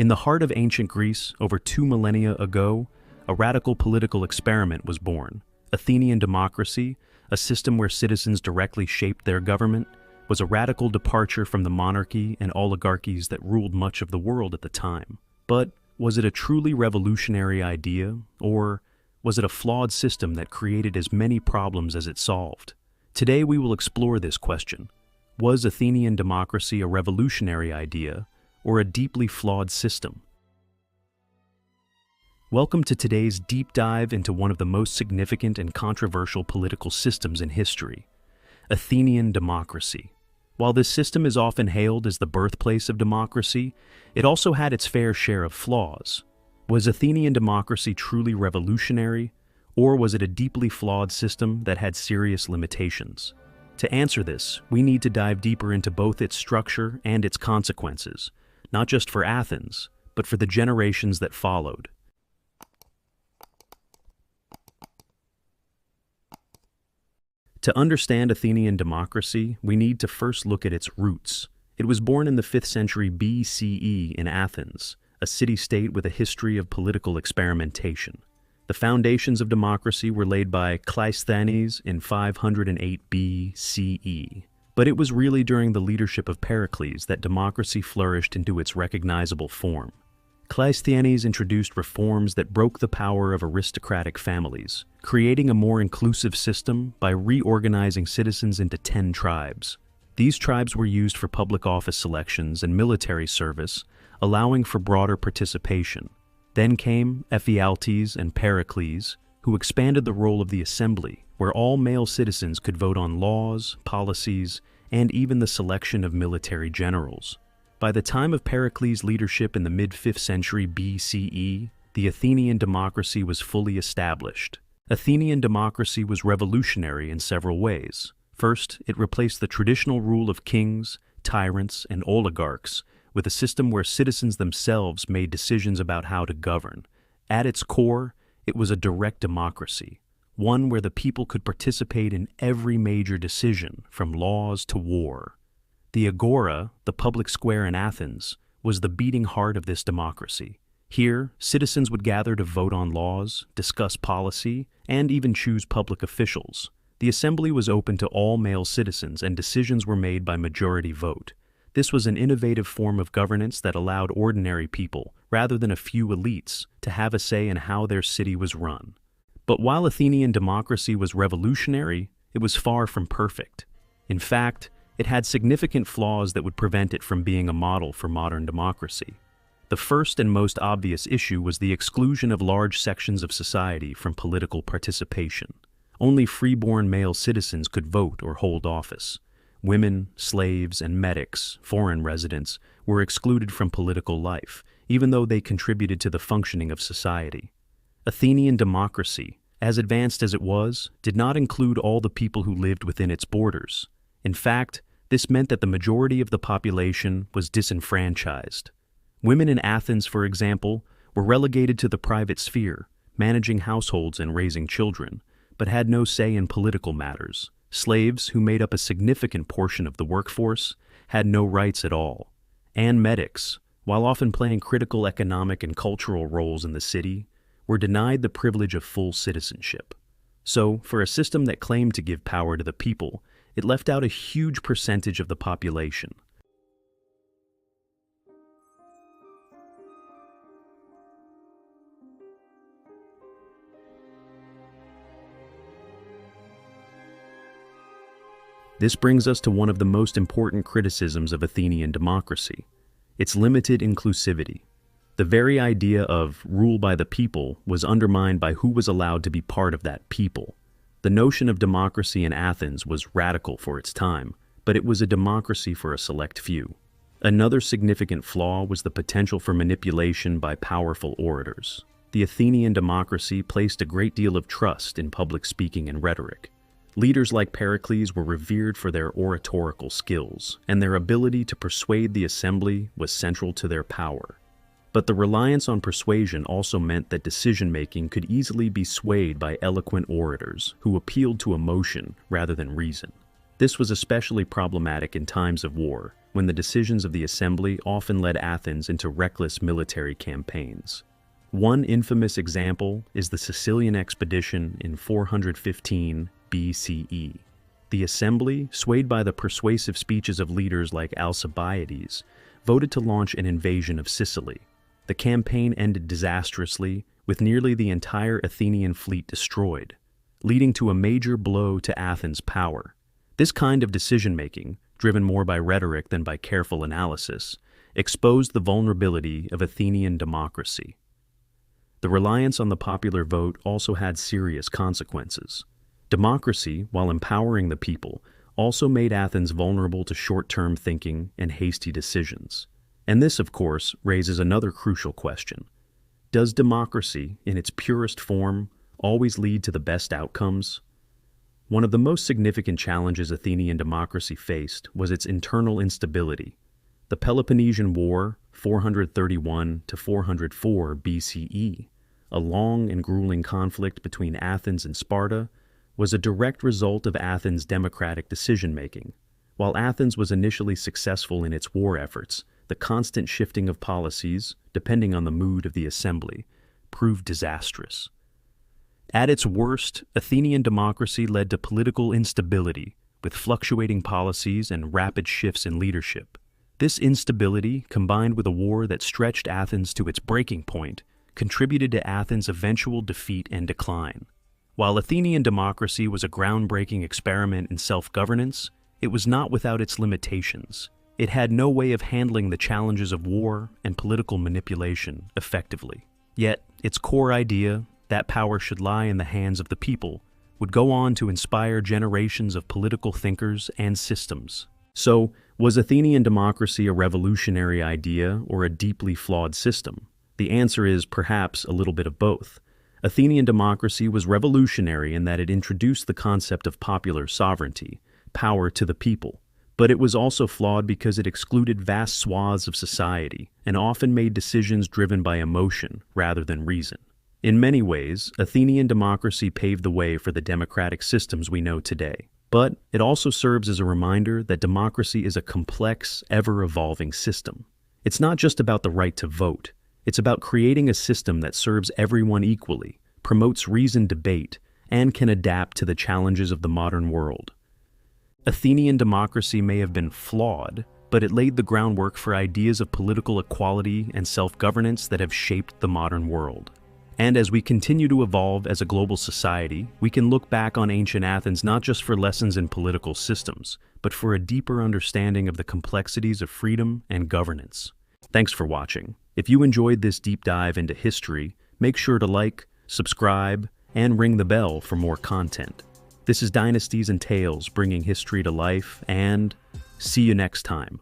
In the heart of ancient Greece, over 2 millennia ago, a radical political experiment was born. Athenian democracy, a system where citizens directly shaped their government, was a radical departure from the monarchy and oligarchies that ruled much of the world at the time. But was it a truly revolutionary idea, or was it a flawed system that created as many problems as it solved? Today we will explore this question. Was Athenian democracy a revolutionary idea, or a deeply flawed system? Welcome to today's deep dive into one of the most significant and controversial political systems in history, Athenian democracy. While this system is often hailed as the birthplace of democracy, it also had its fair share of flaws. Was Athenian democracy truly revolutionary, or was it a deeply flawed system that had serious limitations? To answer this, we need to dive deeper into both its structure and its consequences, not just for Athens, but for the generations that followed. To understand Athenian democracy, we need to first look at its roots. It was born in the 5th century BCE in Athens, a city-state with a history of political experimentation. The foundations of democracy were laid by Cleisthenes in 508 BCE. But it was really during the leadership of Pericles that democracy flourished into its recognizable form. Cleisthenes introduced reforms that broke the power of aristocratic families, creating a more inclusive system by reorganizing citizens into 10 tribes. These tribes were used for public office selections and military service, allowing for broader participation. Then came Ephialtes and Pericles, who expanded the role of the assembly, where all male citizens could vote on laws, policies, and even the selection of military generals. By the time of Pericles' leadership in the mid-5th century BCE, the Athenian democracy was fully established. Athenian democracy was revolutionary in several ways. First, it replaced the traditional rule of kings, tyrants, and oligarchs with a system where citizens themselves made decisions about how to govern. At its core, it was a direct democracy, one where the people could participate in every major decision, from laws to war. The Agora, the public square in Athens, was the beating heart of this democracy. Here, citizens would gather to vote on laws, discuss policy, and even choose public officials. The assembly was open to all male citizens, and decisions were made by majority vote. This was an innovative form of governance that allowed ordinary people, rather than a few elites, to have a say in how their city was run. But while Athenian democracy was revolutionary, it was far from perfect. In fact, it had significant flaws that would prevent it from being a model for modern democracy. The first and most obvious issue was the exclusion of large sections of society from political participation. Only freeborn male citizens could vote or hold office. Women, slaves, and medics, foreign residents, were excluded from political life, even though they contributed to the functioning of society. Athenian democracy, as advanced as it was, did not include all the people who lived within its borders. In fact, this meant that the majority of the population was disenfranchised. Women in Athens, for example, were relegated to the private sphere, managing households and raising children, but had no say in political matters. Slaves, who made up a significant portion of the workforce, had no rights at all. And medics, while often playing critical economic and cultural roles in the city, were denied the privilege of full citizenship. So, for a system that claimed to give power to the people, it left out a huge percentage of the population. This brings us to one of the most important criticisms of Athenian democracy: its limited inclusivity. The very idea of rule by the people was undermined by who was allowed to be part of that people. The notion of democracy in Athens was radical for its time, but it was a democracy for a select few. Another significant flaw was the potential for manipulation by powerful orators. The Athenian democracy placed a great deal of trust in public speaking and rhetoric. Leaders like Pericles were revered for their oratorical skills, and their ability to persuade the assembly was central to their power. But the reliance on persuasion also meant that decision-making could easily be swayed by eloquent orators who appealed to emotion rather than reason. This was especially problematic in times of war, when the decisions of the assembly often led Athens into reckless military campaigns. One infamous example is the Sicilian expedition in 415 BCE. The assembly, swayed by the persuasive speeches of leaders like Alcibiades, voted to launch an invasion of Sicily. The campaign ended disastrously, with nearly the entire Athenian fleet destroyed, leading to a major blow to Athens' power. This kind of decision-making, driven more by rhetoric than by careful analysis, exposed the vulnerability of Athenian democracy. The reliance on the popular vote also had serious consequences. Democracy, while empowering the people, also made Athens vulnerable to short-term thinking and hasty decisions. And this, of course, raises another crucial question. Does democracy, in its purest form, always lead to the best outcomes? One of the most significant challenges Athenian democracy faced was its internal instability. The Peloponnesian War, 431 to 404 BCE, a long and grueling conflict between Athens and Sparta, was a direct result of Athens' democratic decision-making. While Athens was initially successful in its war efforts, the constant shifting of policies, depending on the mood of the assembly, proved disastrous. At its worst, Athenian democracy led to political instability, with fluctuating policies and rapid shifts in leadership. This instability, combined with a war that stretched Athens to its breaking point, contributed to Athens' eventual defeat and decline. While Athenian democracy was a groundbreaking experiment in self-governance, it was not without its limitations. It had no way of handling the challenges of war and political manipulation effectively. Yet, its core idea, that power should lie in the hands of the people, would go on to inspire generations of political thinkers and systems. So, was Athenian democracy a revolutionary idea or a deeply flawed system? The answer is perhaps a little bit of both. Athenian democracy was revolutionary in that it introduced the concept of popular sovereignty, power to the people. But it was also flawed because it excluded vast swaths of society and often made decisions driven by emotion rather than reason. In many ways, Athenian democracy paved the way for the democratic systems we know today. But it also serves as a reminder that democracy is a complex, ever-evolving system. It's not just about the right to vote. It's about creating a system that serves everyone equally, promotes reasoned debate, and can adapt to the challenges of the modern world. Athenian democracy may have been flawed, but it laid the groundwork for ideas of political equality and self-governance that have shaped the modern world. And as we continue to evolve as a global society, we can look back on ancient Athens not just for lessons in political systems, but for a deeper understanding of the complexities of freedom and governance. Thanks for watching. If you enjoyed this deep dive into history, make sure to like, subscribe, and ring the bell for more content. This is Dynasties and Tales, bringing history to life, and see you next time.